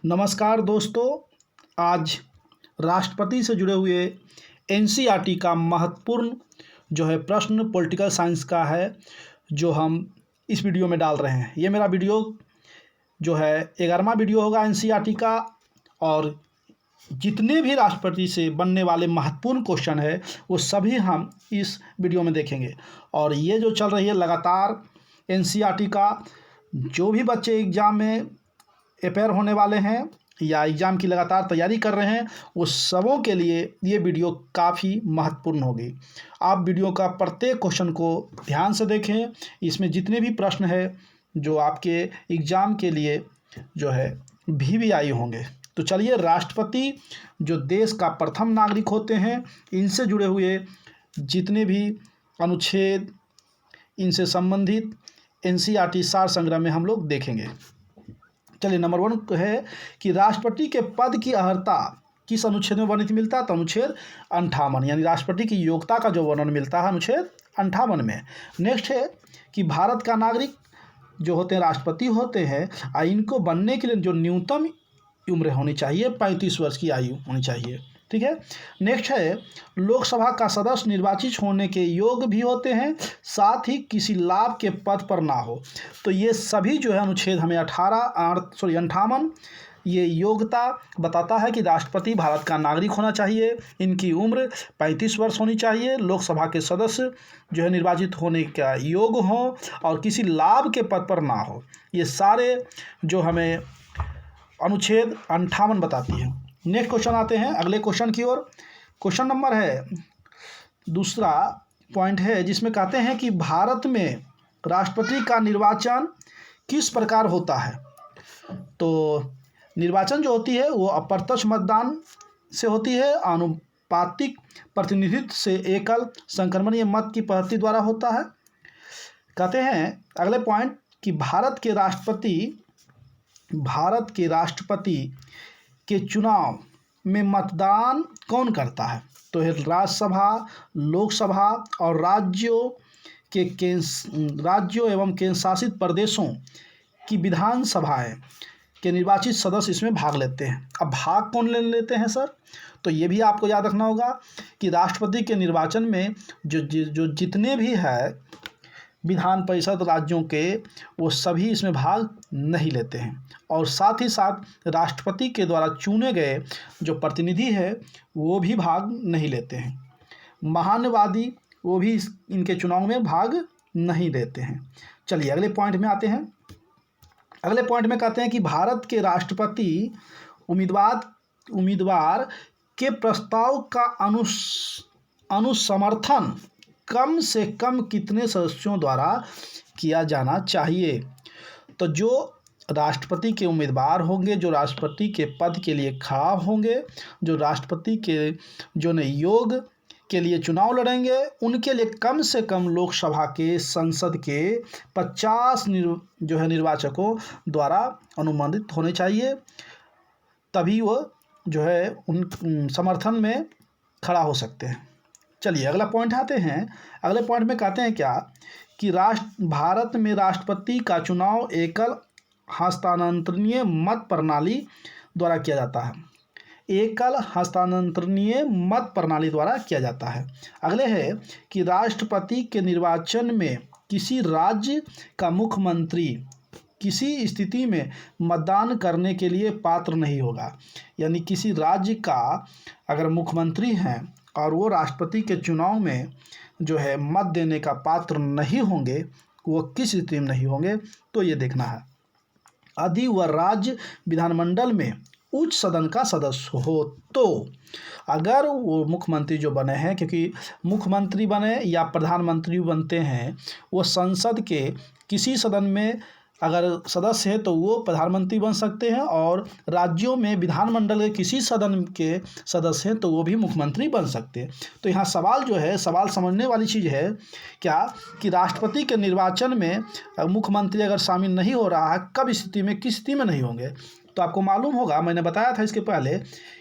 नमस्कार दोस्तों। आज राष्ट्रपति से जुड़े हुए एनसीईआरटी का महत्वपूर्ण जो है प्रश्न पॉलिटिकल साइंस का है, जो हम इस वीडियो में डाल रहे हैं। ये मेरा वीडियो जो है 11वां वीडियो होगा एनसीईआरटी का, और जितने भी राष्ट्रपति से बनने वाले महत्वपूर्ण क्वेश्चन है वो सभी हम इस वीडियो में देखेंगे। और ये जो चल रही है लगातार एनसीईआरटी का, जो भी बच्चे एग्ज़ाम में अपेयर होने वाले हैं या एग्ज़ाम की लगातार तैयारी कर रहे हैं, वो सबों के लिए ये वीडियो काफ़ी महत्वपूर्ण होगी। आप वीडियो का प्रत्येक क्वेश्चन को ध्यान से देखें। इसमें जितने भी प्रश्न है जो आपके एग्ज़ाम के लिए जो है वीवीआई होंगे। तो चलिए, राष्ट्रपति जो देश का प्रथम नागरिक होते हैं, इनसे जुड़े हुए जितने भी अनुच्छेद, इनसे संबंधित एनसीईआरटी सार संग्रह में हम लोग देखेंगे। चलिए, नंबर 1 है कि राष्ट्रपति के पद की अर्हता किस अनुच्छेद में वर्णित मिलता है? तो अनुच्छेद 58, यानी राष्ट्रपति की योग्यता का जो वर्णन मिलता है अनुच्छेद 58 में। नेक्स्ट है कि भारत का नागरिक जो होते हैं राष्ट्रपति होते हैं, इनको बनने के लिए जो न्यूनतम उम्र होनी चाहिए 35 वर्ष की आयु होनी चाहिए। ठीक है। नेक्स्ट है लोकसभा का सदस्य निर्वाचित होने के योग्य भी होते हैं, साथ ही किसी लाभ के पद पर ना हो। तो ये सभी जो है अनुच्छेद हमें 58 ये योग्यता बताता है कि राष्ट्रपति भारत का नागरिक होना चाहिए, इनकी उम्र 35 वर्ष होनी चाहिए, लोकसभा के सदस्य जो है निर्वाचित होने का योग्य हो और किसी लाभ के पद पर ना हो। ये सारे जो हमें अनुच्छेद 58 बताती है। नेक्स्ट क्वेश्चन आते हैं अगले क्वेश्चन की ओर। क्वेश्चन नंबर है दूसरा पॉइंट है, जिसमें कहते हैं कि भारत में राष्ट्रपति का निर्वाचन किस प्रकार होता है? तो निर्वाचन जो होती है वो अप्रत्यक्ष मतदान से होती है, आनुपातिक प्रतिनिधित्व से एकल संक्रमणीय मत की पद्धति द्वारा होता है। कहते हैं अगले पॉइंट कि भारत के राष्ट्रपति के चुनाव में मतदान कौन करता है? तो है राज्यसभा, लोकसभा और राज्यों एवं केंद्र शासित प्रदेशों की विधानसभाएं के निर्वाचित सदस्य इसमें भाग लेते हैं। अब भाग कौन लेते हैं सर? तो ये भी आपको याद रखना होगा कि राष्ट्रपति के निर्वाचन में जो जितने भी है विधान परिषद राज्यों के, वो सभी इसमें भाग नहीं लेते हैं। और साथ ही साथ राष्ट्रपति के द्वारा चुने गए जो प्रतिनिधि है वो भी भाग नहीं लेते हैं। महान्यवादी वो भी इनके चुनाव में भाग नहीं लेते हैं। चलिए अगले पॉइंट में आते हैं। अगले पॉइंट में कहते हैं कि भारत के राष्ट्रपति उम्मीदवार के प्रस्ताव का अनुसमर्थन कम से कम कितने सदस्यों द्वारा किया जाना चाहिए? तो जो राष्ट्रपति के उम्मीदवार होंगे, जो राष्ट्रपति के पद के लिए खड़ा होंगे, जो राष्ट्रपति के जो योग के लिए चुनाव लड़ेंगे, उनके लिए कम से कम लोकसभा के संसद के 50 जो है निर्वाचकों द्वारा अनुमोदित होने चाहिए, तभी वो जो है उन समर्थन में खड़ा हो सकते हैं। चलिए अगला पॉइंट आते हैं। अगले पॉइंट में कहते हैं क्या कि भारत में राष्ट्रपति का चुनाव एकल हस्तांतरणीय मत प्रणाली द्वारा किया जाता है। एकल हस्तांतरणीय मत प्रणाली द्वारा किया जाता है। अगले है कि राष्ट्रपति के निर्वाचन में किसी राज्य का मुख्यमंत्री किसी स्थिति में मतदान करने के लिए पात्र नहीं होगा। यानी किसी राज्य का अगर मुख्यमंत्री हैं और वो राष्ट्रपति के चुनाव में जो है मत देने का पात्र नहीं होंगे, वो किस स्थिति में नहीं होंगे, तो ये देखना है। यदि वह राज्य विधानमंडल में उच्च सदन का सदस्य हो, तो अगर वो मुख्यमंत्री जो बने हैं, क्योंकि मुख्यमंत्री बने या प्रधानमंत्री बनते हैं, वो संसद के किसी सदन में अगर सदस्य है तो वो प्रधानमंत्री बन सकते हैं, और राज्यों में विधानमंडल के किसी सदन के सदस्य हैं तो वो भी मुख्यमंत्री बन सकते हैं। तो यहाँ सवाल जो है, सवाल समझने वाली चीज़ है क्या कि राष्ट्रपति के निर्वाचन में मुख्यमंत्री अगर शामिल नहीं हो रहा है, कब स्थिति में किस स्थिति में नहीं होंगे? तो आपको मालूम होगा, मैंने बताया था इसके पहले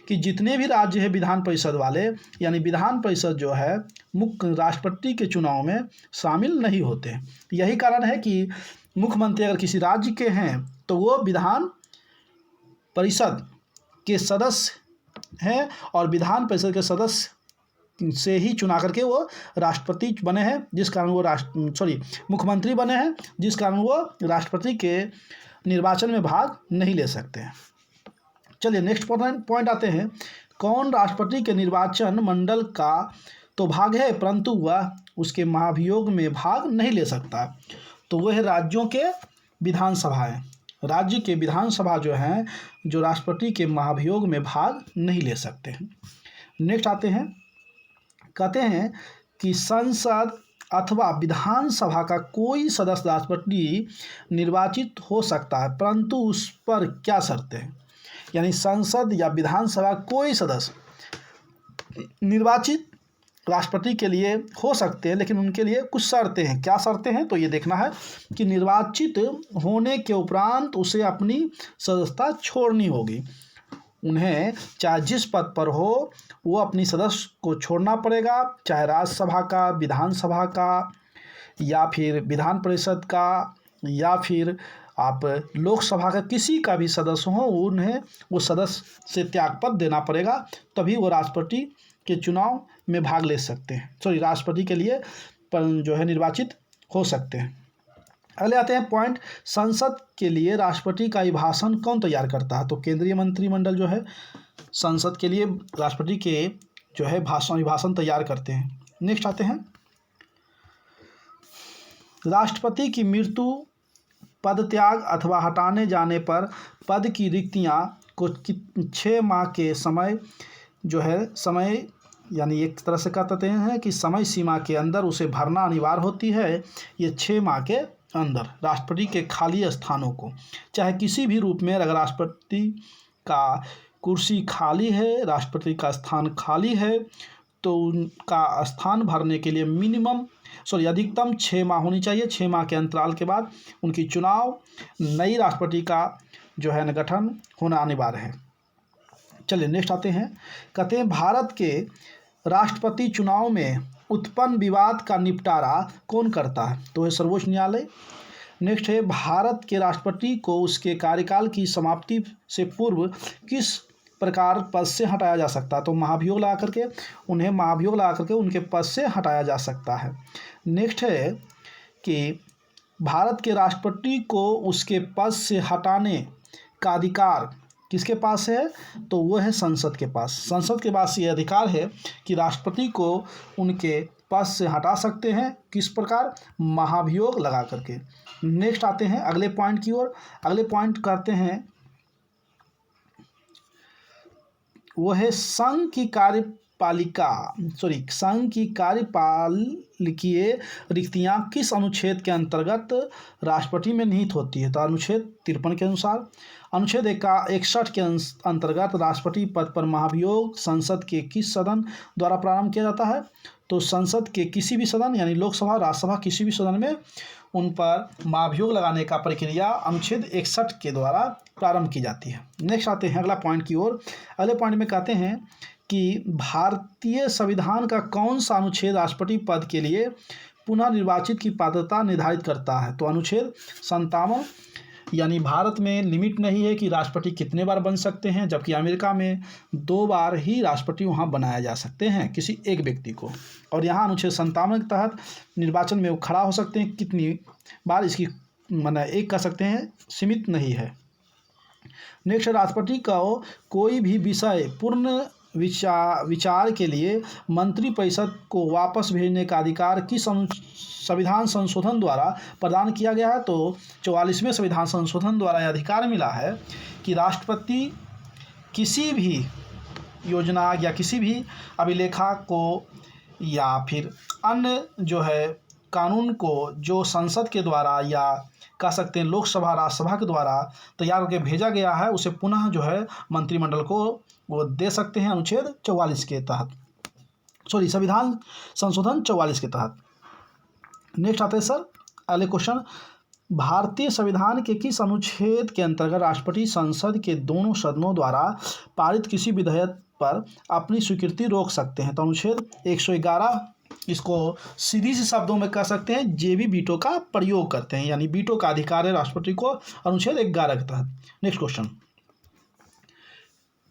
कि जितने भी राज्य हैं विधान परिषद वाले, यानी विधान परिषद जो है मुख्य राष्ट्रपति के चुनाव में शामिल नहीं होते। यही कारण है कि मुख्यमंत्री अगर किसी राज्य के हैं तो वो विधान परिषद के सदस्य हैं और विधान परिषद के सदस्य से ही चुना करके वो राष्ट्रपति बने हैं, जिस कारण वो मुख्यमंत्री बने हैं, जिस कारण वो राष्ट्रपति के निर्वाचन में भाग नहीं ले सकते हैं। चलिए नेक्स्ट पॉइंट आते हैं। कौन राष्ट्रपति के निर्वाचन मंडल का तो भाग है परंतु वह उसके महाभियोग में भाग नहीं ले सकता? तो वह है राज्यों के विधानसभाएं। राज्य के विधानसभा जो हैं, जो राष्ट्रपति के महाभियोग में भाग नहीं ले सकते हैं। नेक्स्ट आते हैं, कहते हैं कि संसद अथवा विधानसभा का कोई सदस्य राष्ट्रपति निर्वाचित हो सकता है परंतु उस पर क्या शर्तें हैं? यानी संसद या विधानसभा कोई सदस्य निर्वाचित राष्ट्रपति के लिए हो सकते हैं, लेकिन उनके लिए कुछ शर्तें हैं। क्या शर्तें हैं? तो ये देखना है कि निर्वाचित होने के उपरांत उसे अपनी सदस्यता छोड़नी होगी। उन्हें चाहे जिस पद पर हो वो अपनी सदस्य को छोड़ना पड़ेगा, चाहे राज्यसभा का, विधानसभा का, या फिर विधान परिषद का, या फिर आप लोकसभा का किसी का भी सदस्य हो, उन्हें वो सदस्य से त्यागपत्र देना पड़ेगा, तभी वो राष्ट्रपति के चुनाव में भाग ले सकते हैं, राष्ट्रपति के लिए जो है निर्वाचित हो सकते हैं। अगले आते हैं पॉइंट, संसद के लिए राष्ट्रपति का अभिभाषण कौन तैयार करता है? तो केंद्रीय मंत्रिमंडल जो है संसद के लिए राष्ट्रपति के जो है अभिभाषण तैयार करते हैं। नेक्स्ट आते हैं, राष्ट्रपति की मृत्यु, पद त्याग अथवा हटाने जाने पर पद की रिक्तियां को 6 माह के समय जो है समय यानी एक तरह से कहते हैं कि समय सीमा के अंदर उसे भरना अनिवार्य होती है। ये 6 माह के अंदर राष्ट्रपति के खाली स्थानों को, चाहे किसी भी रूप में, अगर राष्ट्रपति का कुर्सी खाली है, राष्ट्रपति का स्थान खाली है, तो उनका स्थान भरने के लिए अधिकतम 6 माह होनी चाहिए। 6 माह के अंतराल के बाद उनकी चुनाव, नई राष्ट्रपति का जो है गठन होना अनिवार्य है। चलिए नेक्स्ट आते हैं, कहते हैं भारत के राष्ट्रपति चुनाव में उत्पन्न विवाद का निपटारा कौन करता है? तो है सर्वोच्च न्यायालय। नेक्स्ट है, भारत के राष्ट्रपति को उसके कार्यकाल की समाप्ति से पूर्व किस प्रकार पद से हटाया जा सकता है? तो महाभियोग लगा करके उनके पद से हटाया जा सकता है। नेक्स्ट है कि भारत के राष्ट्रपति को उसके पद से हटाने का अधिकार किसके पास है? तो वो है संसद के पास। संसद के पास ये अधिकार है कि राष्ट्रपति को उनके पद से हटा सकते हैं। किस प्रकार? महाभियोग लगा करके। नेक्स्ट आते हैं अगले पॉइंट की ओर। अगले पॉइंट करते हैं, वो है संघ की कार्यपालिकीय रिक्तियां किस अनुच्छेद के अंतर्गत राष्ट्रपति में निहित होती है? तो अनुच्छेद 53 के अनुसार। अनुच्छेद 61 के अंतर्गत राष्ट्रपति पद पर महाभियोग संसद के किस सदन द्वारा प्रारंभ किया जाता है? तो संसद के किसी भी सदन यानी लोकसभा, राज्यसभा, किसी भी सदन में उन पर महाभियोग लगाने का प्रक्रिया अनुच्छेद 61 के द्वारा प्रारंभ की जाती है। नेक्स्ट आते हैं अगला पॉइंट की ओर। अगले पॉइंट में कहते हैं कि भारतीय संविधान का कौन सा अनुच्छेद राष्ट्रपति पद के लिए पुनः निर्वाचित की पात्रता निर्धारित करता है? तो अनुच्छेद 57। यानी भारत में लिमिट नहीं है कि राष्ट्रपति कितने बार बन सकते हैं, जबकि अमेरिका में 2 बार ही राष्ट्रपति वहाँ बनाया जा सकते हैं किसी एक व्यक्ति को। और यहाँ अनुच्छेद 57 के तहत निर्वाचन में वो खड़ा हो सकते हैं कितनी बार, इसकी एक कह सकते हैं, सीमित नहीं है। नेक्स्ट, राष्ट्रपति का कोई भी विषय पूर्ण विचार के लिए मंत्रिपरिषद को वापस भेजने का अधिकार किस संविधान संशोधन द्वारा प्रदान किया गया है? तो 44वें संविधान संशोधन द्वारा यह अधिकार मिला है कि राष्ट्रपति किसी भी योजना या किसी भी अभिलेखा को या फिर अन्य जो है कानून को जो संसद के द्वारा या कह सकते हैं लोकसभा, राज्यसभा के द्वारा तैयार करके भेजा गया है, उसे पुनः जो है मंत्रिमंडल को वो दे सकते हैं अनुच्छेद 44 के तहत, संविधान संशोधन 44 के तहत। नेक्स्ट आते हैं सर अगले क्वेश्चन, भारतीय संविधान के किस अनुच्छेद के अंतर्गत राष्ट्रपति संसद के दोनों सदनों द्वारा पारित किसी विधेयक पर अपनी स्वीकृति रोक सकते हैं? तो अनुच्छेद 111, इसको सीधी से शब्दों में कह सकते हैं जेबी वीटो का प्रयोग करते हैं, यानी वीटो का अधिकार है राष्ट्रपति को अनुच्छेद 11 के तहत। नेक्स्ट क्वेश्चन,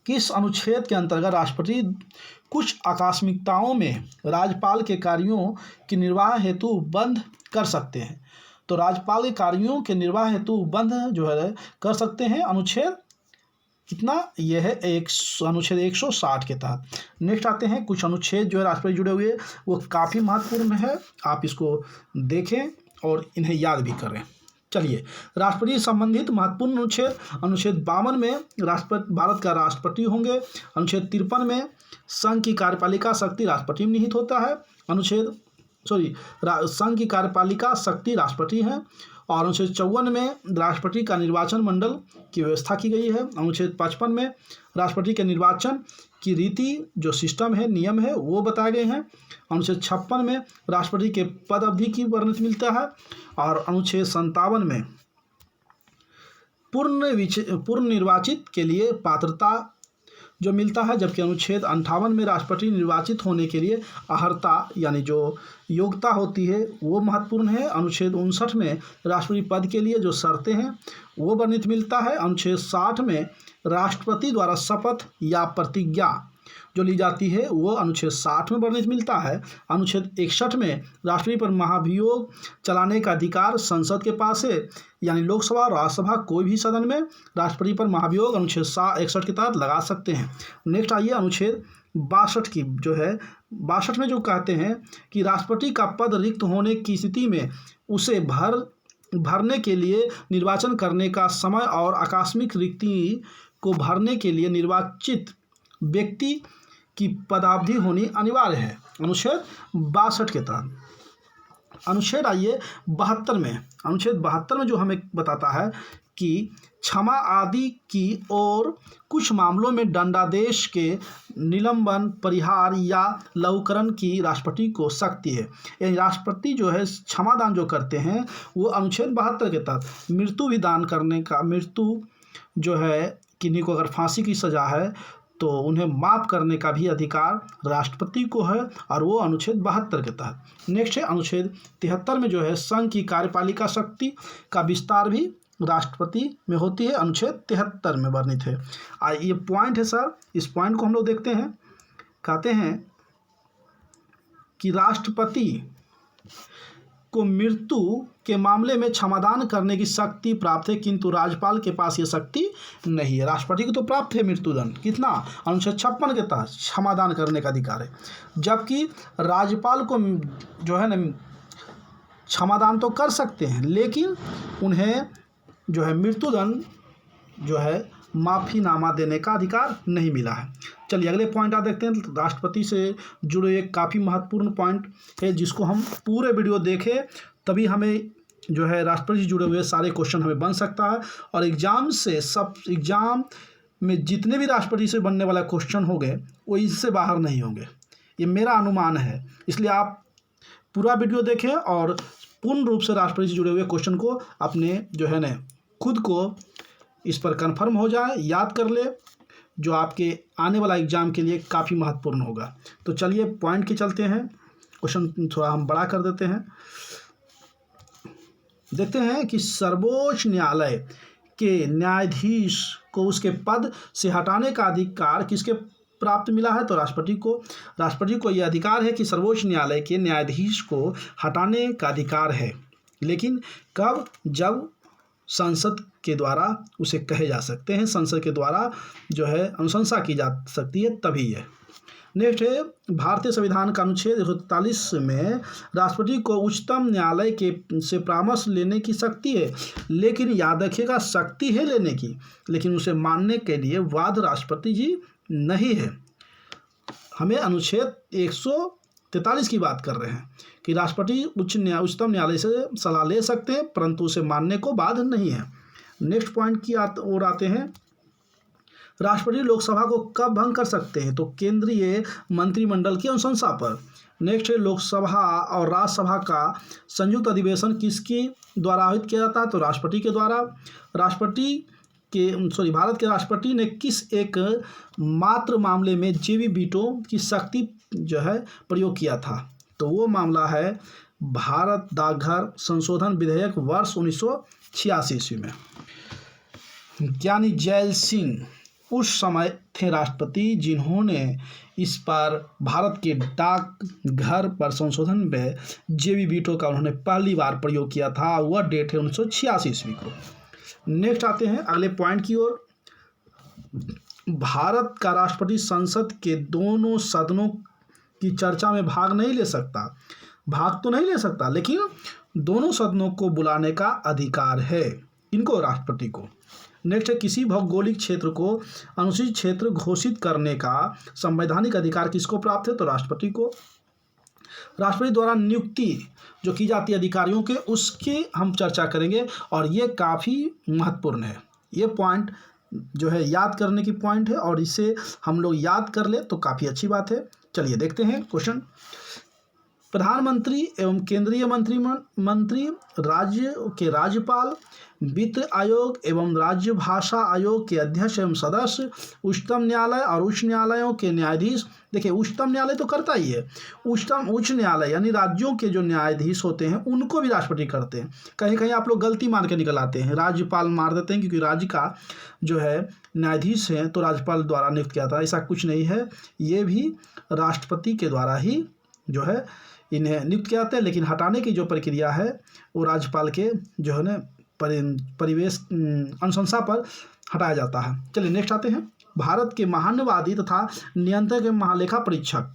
किस अनुच्छेद के अंतर्गत राष्ट्रपति कुछ आकस्मिकताओं में राज्यपाल के कार्यों के निर्वाह हेतु बंद कर सकते हैं? तो राज्यपाल के कार्यों के निर्वाह हेतु बंद जो है कर सकते हैं अनुच्छेद कितना, यह है अनुच्छेद 160 के तहत। नेक्स्ट आते हैं कुछ अनुच्छेद जो है राष्ट्रपति जुड़े हुए, वो काफ़ी महत्वपूर्ण है, आप इसको देखें और इन्हें याद भी करें। चलिए, राष्ट्रपति संबंधित महत्वपूर्ण अनुच्छेद। अनुच्छेद 52 में राष्ट्रपति भारत का राष्ट्रपति होंगे। अनुच्छेद 53 में संघ की कार्यपालिका शक्ति राष्ट्रपति में निहित होता है। संघ की कार्यपालिका शक्ति राष्ट्रपति है। और अनुच्छेद 54 में राष्ट्रपति का निर्वाचन मंडल की व्यवस्था की गई है। अनुच्छेद 55 में राष्ट्रपति के निर्वाचन की रीति जो सिस्टम है, नियम है, वो बताए गए हैं। अनुच्छेद 56 में राष्ट्रपति के पद अवधि की वर्णन मिलता है। और अनुच्छेद 57 में पूर्ण निर्वाचित के लिए पात्रता जो मिलता है, जबकि अनुच्छेद 58 में राष्ट्रपति निर्वाचित होने के लिए अर्हता यानी जो योग्यता होती है वो महत्वपूर्ण है। अनुच्छेद 59 में राष्ट्रपति पद के लिए जो शर्तें हैं वो वर्णित मिलता है। अनुच्छेद 60 में राष्ट्रपति द्वारा शपथ या प्रतिज्ञा जो ली जाती है वो अनुच्छेद 60 में वर्णित मिलता है। अनुच्छेद 61 में राष्ट्रपति पर महाभियोग चलाने का अधिकार संसद के पास है, यानी लोकसभा और राज्यसभा कोई भी सदन में राष्ट्रपति पर महाभियोग अनुच्छेद 61 के तहत लगा सकते हैं। नेक्स्ट आइए अनुच्छेद 62 की जो है, 62 में जो कहते हैं कि राष्ट्रपति का पद रिक्त होने की स्थिति में उसे भरने के लिए निर्वाचन करने का समय और आकस्मिक रिक्ति को भरने के लिए निर्वाचित व्यक्ति की पदावधि होनी अनिवार्य है। अनुच्छेद 62 के तहत अनुच्छेद आइए 72 में। अनुच्छेद 72 में जो हमें बताता है कि क्षमा आदि की और कुछ मामलों में दंडादेश के निलंबन, परिहार या लघुकरण की राष्ट्रपति को शक्ति है। यानी राष्ट्रपति जो है क्षमादान जो करते हैं वो अनुच्छेद 72 के तहत मृत्यु भी दान करने का, मृत्यु जो है किन्हीं को अगर फांसी की सज़ा है तो उन्हें माफ़ करने का भी अधिकार राष्ट्रपति को है, और वो अनुच्छेद 72 के तहत। नेक्स्ट है अनुच्छेद 73 में जो है संघ की कार्यपालिका शक्ति का विस्तार भी राष्ट्रपति में होती है, अनुच्छेद 73 में वर्णित है। ये पॉइंट है सर, इस पॉइंट को हम लोग देखते हैं। कहते हैं कि राष्ट्रपति को मृत्यु के मामले में क्षमादान करने की शक्ति प्राप्त है, किंतु राज्यपाल के पास ये शक्ति नहीं है। राष्ट्रपति को तो प्राप्त है मृत्युदंड, कितना, अनुच्छेद 56 के तहत क्षमादान करने का अधिकार है, जबकि राज्यपाल को जो है न क्षमादान तो कर सकते हैं, लेकिन उन्हें जो है मृत्युदंड जो है माफ़ीनामा देने का अधिकार नहीं मिला है। चलिए अगले पॉइंट आप देखते हैं। राष्ट्रपति से जुड़े एक काफ़ी महत्वपूर्ण पॉइंट है जिसको हम पूरे वीडियो देखें तभी हमें जो है राष्ट्रपति से जुड़े हुए सारे क्वेश्चन हमें बन सकता है, और एग्ज़ाम में जितने भी राष्ट्रपति से बनने वाला क्वेश्चन होंगे वो इससे बाहर नहीं होंगे, ये मेरा अनुमान है। इसलिए आप पूरा वीडियो देखें और पूर्ण रूप से राष्ट्रपति से जुड़े हुए क्वेश्चन को अपने जो है न खुद को इस पर कन्फर्म हो जाए, याद कर ले, जो आपके आने वाला एग्ज़ाम के लिए काफ़ी महत्वपूर्ण होगा। तो चलिए पॉइंट के चलते हैं, क्वेश्चन थोड़ा हम बड़ा कर देते हैं। देखते हैं कि सर्वोच्च न्यायालय के न्यायाधीश को उसके पद से हटाने का अधिकार किसके प्राप्त मिला है? तो राष्ट्रपति को यह अधिकार है कि सर्वोच्च न्यायालय के न्यायाधीश को हटाने का अधिकार है, लेकिन कब? जब संसद के द्वारा उसे कहे जा सकते हैं, संसद के द्वारा जो है अनुशंसा की जा सकती है, तभी है। नेक्स्ट है भारतीय संविधान का अनुच्छेद 143 में राष्ट्रपति को उच्चतम न्यायालय के से परामर्श लेने की शक्ति है, लेकिन याद रखिएगा शक्ति है लेने की, लेकिन उसे मानने के लिए वाद राष्ट्रपति जी नहीं है। हमें अनुच्छेद 143 की बात कर रहे हैं कि राष्ट्रपति उच्चतम न्यायालय से सलाह ले सकते हैं, परंतु उसे मानने को बाध्य नहीं है। नेक्स्ट पॉइंट की ओर आते हैं। राष्ट्रपति लोकसभा को कब भंग कर सकते हैं? तो केंद्रीय मंत्रिमंडल की अनुशंसा पर। नेक्स्ट है लोकसभा और राज्यसभा का संयुक्त अधिवेशन किसके द्वारा आयोजित किया जाता है? तो राष्ट्रपति के द्वारा। भारत के राष्ट्रपति ने किस एक मात्र मामले में जेवी वीटो की शक्ति जो है प्रयोग किया था? तो वो मामला है भारत डाकघर संशोधन विधेयक वर्ष 1986 ईस्वी में। ज्ञानी जैल सिंह उस समय थे राष्ट्रपति जिन्होंने इस पर भारत के डाक घर पर संशोधन में जेबी वीटो का उन्होंने पहली बार प्रयोग किया था। वह डेट है 1986 ईस्वी को। नेक्स्ट आते हैं अगले पॉइंट की ओर। भारत का राष्ट्रपति संसद के दोनों सदनों की चर्चा में भाग तो नहीं ले सकता, लेकिन दोनों सदनों को बुलाने का अधिकार है इनको, राष्ट्रपति को। नेक्स्ट है, किसी भौगोलिक क्षेत्र को अनुसूचित क्षेत्र घोषित करने का संवैधानिक अधिकार किसको प्राप्त है? तो राष्ट्रपति को। राष्ट्रपति द्वारा नियुक्ति जो की जाती है अधिकारियों के, उसकी हम चर्चा करेंगे और ये काफ़ी महत्वपूर्ण है। ये पॉइंट जो है याद करने की पॉइंट है और इसे हम लोग याद कर ले तो काफ़ी अच्छी बात है। चलिए देखते हैं क्वेश्चन। प्रधानमंत्री एवं केंद्रीय मंत्री, राज्य के राज्यपाल, वित्त आयोग एवं राज्य भाषा आयोग के अध्यक्ष एवं सदस्य, उच्चतम न्यायालय और उच्च न्यायालयों के न्यायाधीश। देखिए उच्चतम न्यायालय तो करता ही है, उच्च न्यायालय यानी राज्यों के जो न्यायाधीश होते हैं उनको भी राष्ट्रपति करते हैं। कहीं कहीं आप लोग गलती मान के निकल आते हैं, राज्यपाल मार देते हैं क्योंकि राज्य का जो है न्यायाधीश है तो राज्यपाल द्वारा नियुक्त किया था। ऐसा कुछ नहीं है, ये भी राष्ट्रपति के द्वारा ही जो है इन्हें नियुक्त किया जाता है, लेकिन हटाने की जो प्रक्रिया है वो राज्यपाल के जो है ना परिवेश अनुशंसा पर हटाया जाता है। चलिए नेक्स्ट आते हैं। भारत के महान्यवादी तथा नियंत्रक एवं महालेखा परीक्षक,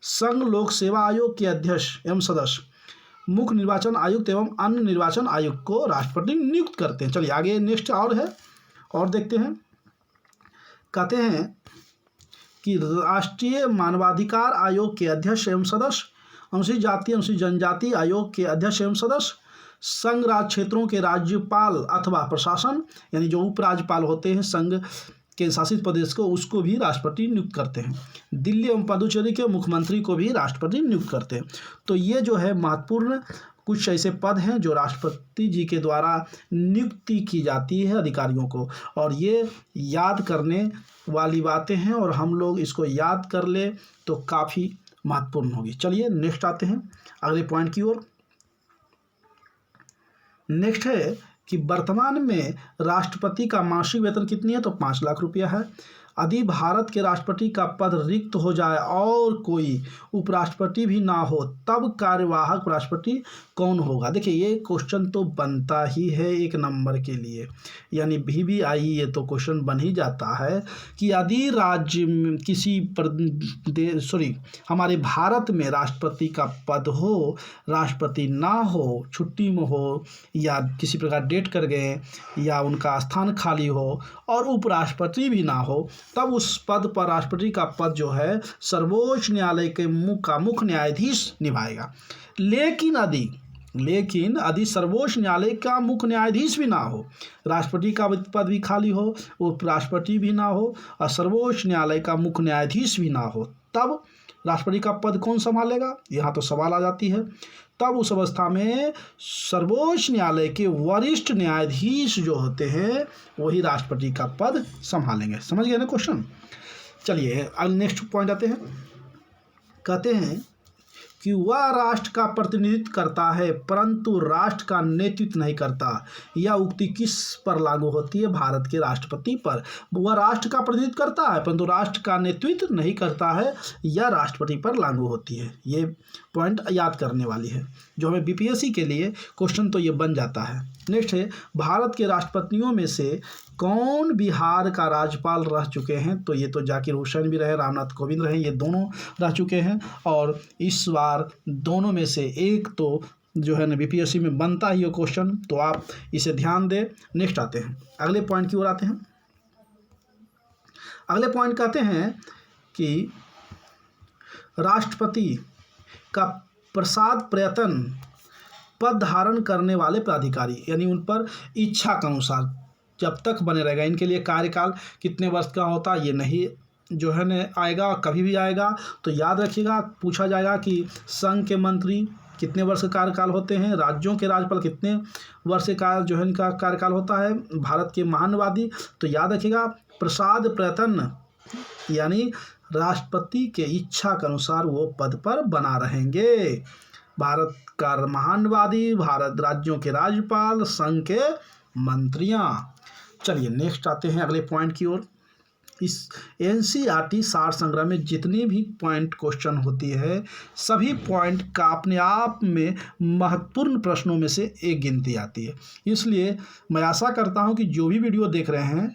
संघ लोक सेवा आयोग के अध्यक्ष एवं सदस्य, मुख्य निर्वाचन आयुक्त एवं अन्य निर्वाचन आयुक्त को राष्ट्रपति नियुक्त करते हैं। चलिए आगे नेक्स्ट और देखते हैं। कहते हैं कि राष्ट्रीय मानवाधिकार आयोग के अध्यक्ष एवं सदस्य, अनुसूचित जाति अनुसूचित जनजाति आयोग के अध्यक्ष एवं सदस्य, संघ राज्य क्षेत्रों के राज्यपाल अथवा प्रशासन यानी जो उपराज्यपाल होते हैं संघ के शासित प्रदेश को, उसको भी राष्ट्रपति नियुक्त करते हैं। दिल्ली एवं पुदुचेरी के मुख्यमंत्री को भी राष्ट्रपति नियुक्त करते हैं। तो ये जो है महत्वपूर्ण कुछ ऐसे पद हैं जो राष्ट्रपति जी के द्वारा नियुक्ति की जाती है अधिकारियों को, और ये याद करने वाली बातें हैं और हम लोग इसको याद कर ले तो काफ़ी महत्वपूर्ण होगी। चलिए नेक्स्ट आते हैं अगले पॉइंट की ओर। नेक्स्ट है कि वर्तमान में राष्ट्रपति का मासिक वेतन कितनी है? तो 5 लाख रुपया है। यदि भारत के राष्ट्रपति का पद रिक्त हो जाए और कोई उपराष्ट्रपति भी ना हो तब कार्यवाहक राष्ट्रपति कौन होगा? देखिए ये क्वेश्चन तो बनता ही है 1 नंबर के लिए, यानी VVI ये तो क्वेश्चन बन ही जाता है कि यदि राज्य में हमारे भारत में राष्ट्रपति का पद हो, राष्ट्रपति ना हो, छुट्टी में हो या किसी प्रकार डेट कर गए या उनका स्थान खाली हो और उपराष्ट्रपति भी ना हो, तब उस पद पर राष्ट्रपति का पद जो है सर्वोच्च न्यायालय के मुख्य न्यायाधीश निभाएगा। लेकिन यदि सर्वोच्च न्यायालय का मुख्य न्यायाधीश भी ना हो, राष्ट्रपति का पद भी खाली हो, उपराष्ट्रपति भी ना हो और सर्वोच्च न्यायालय का मुख्य न्यायाधीश भी ना हो, तब राष्ट्रपति का पद कौन संभालेगा? यहाँ तो सवाल आ जाती है। तब उस अवस्था में सर्वोच्च न्यायालय के वरिष्ठ न्यायाधीश जो होते हैं वही राष्ट्रपति का पद संभालेंगे। समझ गए ना क्वेश्चन? चलिए अब नेक्स्ट पॉइंट आते हैं। कहते हैं कि वह राष्ट्र का प्रतिनिधित्व करता है परंतु राष्ट्र का नेतृत्व नहीं करता। यह उक्ति किस पर लागू होती है? भारत के राष्ट्रपति पर। वह राष्ट्र का प्रतिनिधित्व करता है परंतु राष्ट्र का नेतृत्व नहीं करता है, यह राष्ट्रपति पर लागू होती है। ये पॉइंट याद करने वाली है जो हमें BPSC के लिए क्वेश्चन तो ये बन जाता है। नेक्स्ट है, भारत के राष्ट्रपतियों में से कौन बिहार का राज्यपाल रह चुके हैं? तो ये तो जाकिर हुसैन भी रहे, रामनाथ कोविंद रहे, ये दोनों रह चुके हैं और इस बार दोनों में से एक तो जो है ना BPSC में बनता ही हो क्वेश्चन, तो आप इसे ध्यान दें। नेक्स्ट आते हैं अगले पॉइंट की ओर आते हैं। अगले पॉइंट कहते हैं कि राष्ट्रपति का प्रसाद प्रयत्न पद धारण करने वाले प्राधिकारी, यानी उन पर इच्छा के अनुसार जब तक बने रहेगा। इनके लिए कार्यकाल कितने वर्ष का होता ये नहीं जो है न आएगा, कभी भी आएगा तो याद रखिएगा, पूछा जाएगा कि संघ के मंत्री कितने वर्ष का कार्यकाल होते हैं, राज्यों के राज्यपाल कितने वर्ष का जो है इनका कार्यकाल होता है, भारत के महान्यवादी तो याद रखिएगा प्रसाद प्रयत्न यानी राष्ट्रपति के इच्छा के अनुसार वो पद पर बना रहेंगे। भारत का महान्यवादी, भारत राज्यों के राज्यपाल, संघ के मंत्रियां। चलिए नेक्स्ट आते हैं अगले पॉइंट की ओर। इस एनसीईआरटी सार संग्रह में जितनी भी पॉइंट क्वेश्चन होती है, सभी पॉइंट का अपने आप में महत्वपूर्ण प्रश्नों में से एक गिनती आती है। इसलिए मैं आशा करता हूं कि जो भी वीडियो देख रहे हैं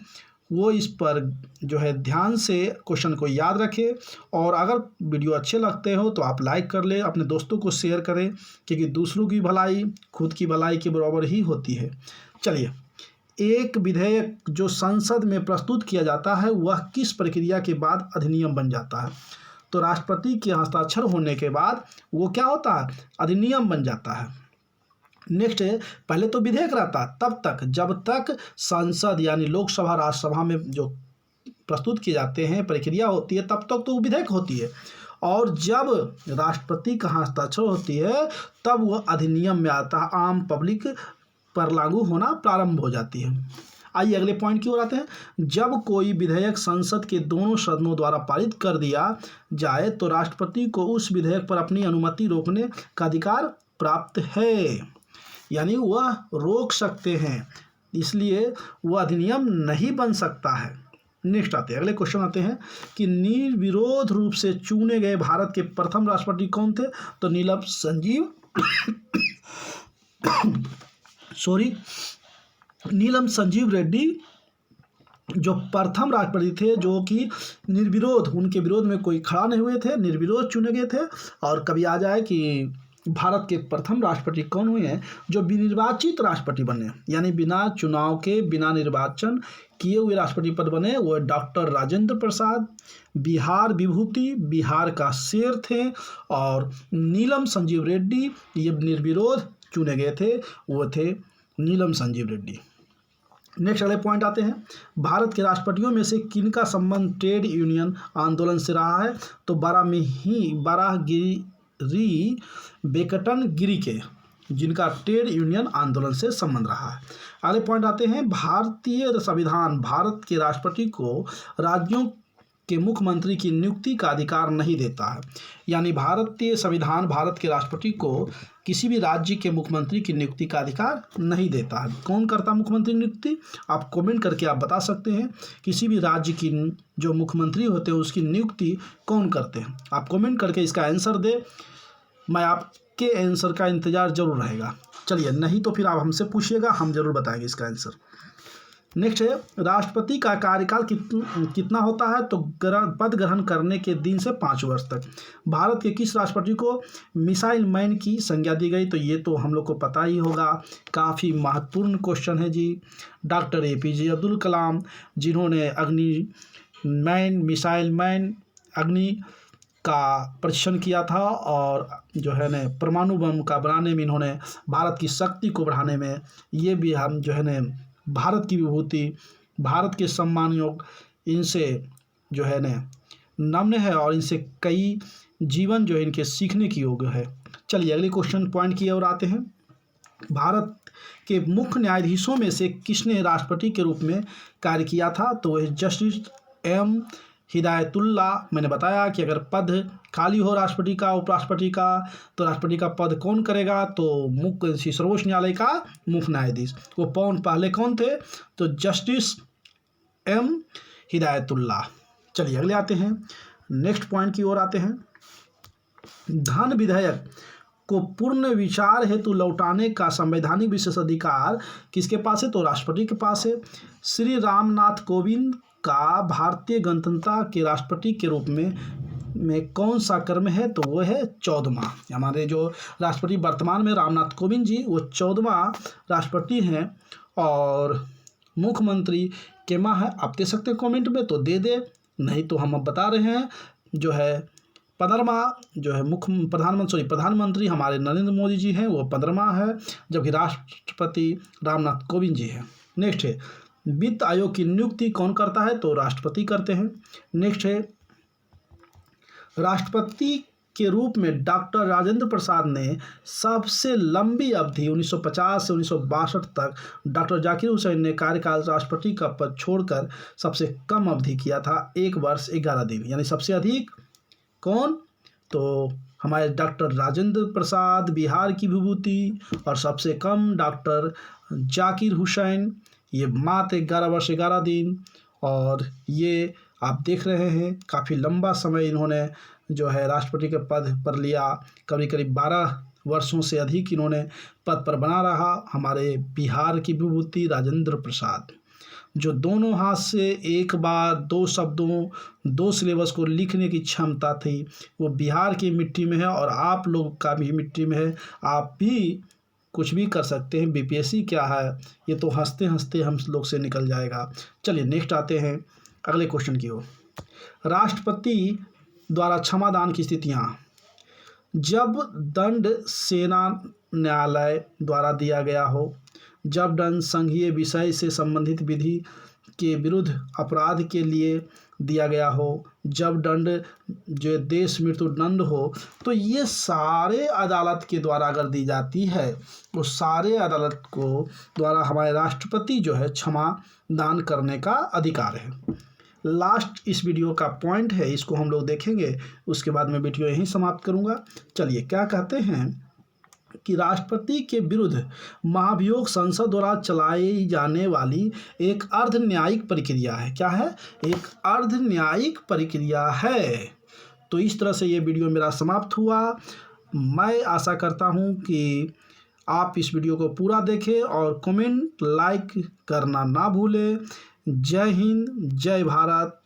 वो इस पर जो है ध्यान से क्वेश्चन को याद रखें, और अगर वीडियो अच्छे लगते हो तो आप लाइक कर लें, अपने दोस्तों को शेयर करें, क्योंकि दूसरों की भलाई खुद की भलाई के बराबर ही होती है। चलिए, एक विधेयक जो संसद में प्रस्तुत किया जाता है वह किस प्रक्रिया के बाद अधिनियम बन जाता है? तो राष्ट्रपति के हस्ताक्षर होने के बाद वो क्या होता है? अधिनियम बन जाता है। नेक्स्ट है, पहले तो विधेयक रहता तब तक जब तक संसद यानी लोकसभा राज्यसभा में जो प्रस्तुत किए जाते हैं प्रक्रिया होती है तब तक तो विधेयक होती है, और जब राष्ट्रपति का हस्ताक्षर होती है तब वह अधिनियम में आता है, आम पब्लिक पर लागू होना प्रारंभ हो जाती है। आइए अगले पॉइंट की ओर आते हैं। जब कोई विधेयक संसद के दोनों सदनों द्वारा पारित कर दिया जाए तो राष्ट्रपति को उस विधेयक पर अपनी अनुमति रोकने का अधिकार प्राप्त है, यानी वह रोक सकते हैं, इसलिए वह अधिनियम नहीं बन सकता है। नेक्स्ट आते हैं, अगले क्वेश्चन आते हैं कि निर्विरोध रूप से चुने गए भारत के प्रथम राष्ट्रपति कौन थे? तो नीलम संजीव रेड्डी जो प्रथम राष्ट्रपति थे, जो कि निर्विरोध, उनके विरोध में कोई खड़ा नहीं हुए थे, निर्विरोध चुने गए थे। और कभी आ जाए कि भारत के प्रथम राष्ट्रपति कौन हुए हैं जो निर्वाचित राष्ट्रपति बने, यानी बिना चुनाव के, बिना निर्वाचन किए हुए राष्ट्रपति पद बने, वो डॉक्टर राजेंद्र प्रसाद, बिहार विभूति, बिहार का शेर थे। और नीलम संजीव रेड्डी ये निर्विरोध चुने गए थे, वो थे नीलम संजीव रेड्डी। नेक्स्ट अगले पॉइंट आते हैं, भारत के राष्ट्रपतियों में से किनका संबंध ट्रेड यूनियन आंदोलन से रहा है? तो बाराहगिरी बेकटन गिरी के, जिनका ट्रेड यूनियन आंदोलन से संबंध रहा है। अगले पॉइंट आते हैं, भारतीय संविधान भारत के राष्ट्रपति को राज्यों के मुख्यमंत्री की नियुक्ति का अधिकार नहीं देता है, यानी भारतीय संविधान भारत के राष्ट्रपति को किसी भी राज्य के मुख्यमंत्री की नियुक्ति का अधिकार नहीं देता है। कौन करता मुख्यमंत्री नियुक्ति? आप कमेंट करके आप बता सकते हैं, किसी भी राज्य की जो मुख्यमंत्री होते हैं उसकी नियुक्ति कौन करते हैं? आप कमेंट करके इसका आंसर दे, मैं आपके आंसर का इंतज़ार जरूर रहेगा। चलिए, नहीं तो फिर आप हमसे पूछिएगा, हम जरूर बताएंगे इसका आंसर। नेक्स्ट है, राष्ट्रपति का कार्यकाल कितना होता है? तो पद ग्रहण करने के दिन से 5 वर्ष तक। भारत के किस राष्ट्रपति को मिसाइल मैन की संज्ञा दी गई? तो ये तो हम लोग को पता ही होगा, काफ़ी महत्वपूर्ण क्वेश्चन है जी। डॉक्टर APJ अब्दुल कलाम, जिन्होंने अग्नि मैन, मिसाइल मैन, अग्नि का परीक्षण किया था, और जो है न परमाणु बम का बनाने में इन्होंने भारत की शक्ति को बढ़ाने में, ये भी हम जो है न भारत की विभूति, भारत के सम्मान योग, इनसे जो है न नम्र है, और इनसे कई जीवन जो है इनके सीखने की योग्य है। चलिए अगले क्वेश्चन पॉइंट की ओर आते हैं। भारत के मुख्य न्यायाधीशों में से किसने राष्ट्रपति के रूप में कार्य किया था? तो वह जस्टिस M हिदायतुल्ला। मैंने बताया कि अगर पद खाली हो राष्ट्रपति का, उपराष्ट्रपति का, तो राष्ट्रपति का पद कौन करेगा? तो मुख्य सर्वोच्च न्यायालय का मुख्य न्यायाधीश। वो पहले कौन थे? तो जस्टिस M हिदायतुल्ला। चलिए अगले आते हैं, नेक्स्ट पॉइंट की ओर आते हैं। धन विधेयक को पूर्ण विचार हेतु लौटाने का संवैधानिक विशेषाधिकार किसके पास है? तो राष्ट्रपति के पास है। श्री रामनाथ कोविंद का भारतीय गणतंत्रता के राष्ट्रपति के रूप में कौन सा क्रम है? तो वो है 14वां। हमारे जो राष्ट्रपति वर्तमान में रामनाथ कोविंद जी, वो 14वां राष्ट्रपति हैं। और मुख्यमंत्री के माह है, आप दे सकते हैं कमेंट में, तो दे दे, नहीं तो हम अब बता रहे हैं, जो है 15वां जो है प्रधानमंत्री हमारे नरेंद्र मोदी जी हैं, वो 15वां है, जबकि राष्ट्रपति रामनाथ कोविंद जी हैं। नेक्स्ट है, वित्त आयोग की नियुक्ति कौन करता है? तो राष्ट्रपति करते हैं। नेक्स्ट है, राष्ट्रपति के रूप में डॉक्टर राजेंद्र प्रसाद ने सबसे लंबी अवधि 1950 से 1962 तक, डॉक्टर जाकिर हुसैन ने कार्यकाल राष्ट्रपति का पद छोड़कर सबसे कम अवधि किया था, 1 वर्ष 11 दिन। यानी सबसे अधिक कौन? तो हमारे डॉक्टर राजेंद्र प्रसाद, बिहार की विभूति, और सबसे कम डॉक्टर जाकिर हुसैन, ये मात्र 11 वर्ष 11 दिन। और ये आप देख रहे हैं काफ़ी लंबा समय इन्होंने जो है राष्ट्रपति के पद पर लिया, करीब करीब 12 वर्षों से अधिक इन्होंने पद पर बना रहा हमारे बिहार की विभूति राजेंद्र प्रसाद, जो दोनों हाथ से एक बार 2 शब्दों 2 सिलेबस को लिखने की क्षमता थी, वो बिहार की मिट्टी में है और आप लोग का भी मिट्टी में है। आप भी कुछ भी कर सकते हैं। बीपीएससी क्या है, ये तो हंसते हंसते हम लोग से निकल जाएगा। चलिए नेक्स्ट आते हैं अगले क्वेश्चन की ओर। राष्ट्रपति द्वारा क्षमादान की स्थितियाँ। जब दंड सेना न्यायालय द्वारा दिया गया हो, जब दंड संघीय विषय से संबंधित विधि के विरुद्ध अपराध के लिए दिया गया हो, जब दंड जो देश मृत्यु दंड हो, तो ये सारे अदालत के द्वारा अगर दी जाती है तो सारे अदालत को द्वारा हमारे राष्ट्रपति जो है क्षमा दान करने का अधिकार है। लास्ट इस वीडियो का पॉइंट है, इसको हम लोग देखेंगे, उसके बाद मैं वीडियो यहीं समाप्त करूंगा। चलिए क्या कहते हैं कि राष्ट्रपति के विरुद्ध महाभियोग संसद द्वारा चलाई जाने वाली एक अर्ध न्यायिक प्रक्रिया है। क्या है? एक अर्ध न्यायिक प्रक्रिया है। तो इस तरह से ये वीडियो मेरा समाप्त हुआ। मैं आशा करता हूँ कि आप इस वीडियो को पूरा देखें और कमेंट लाइक करना ना भूलें। जय हिंद, जय भारत।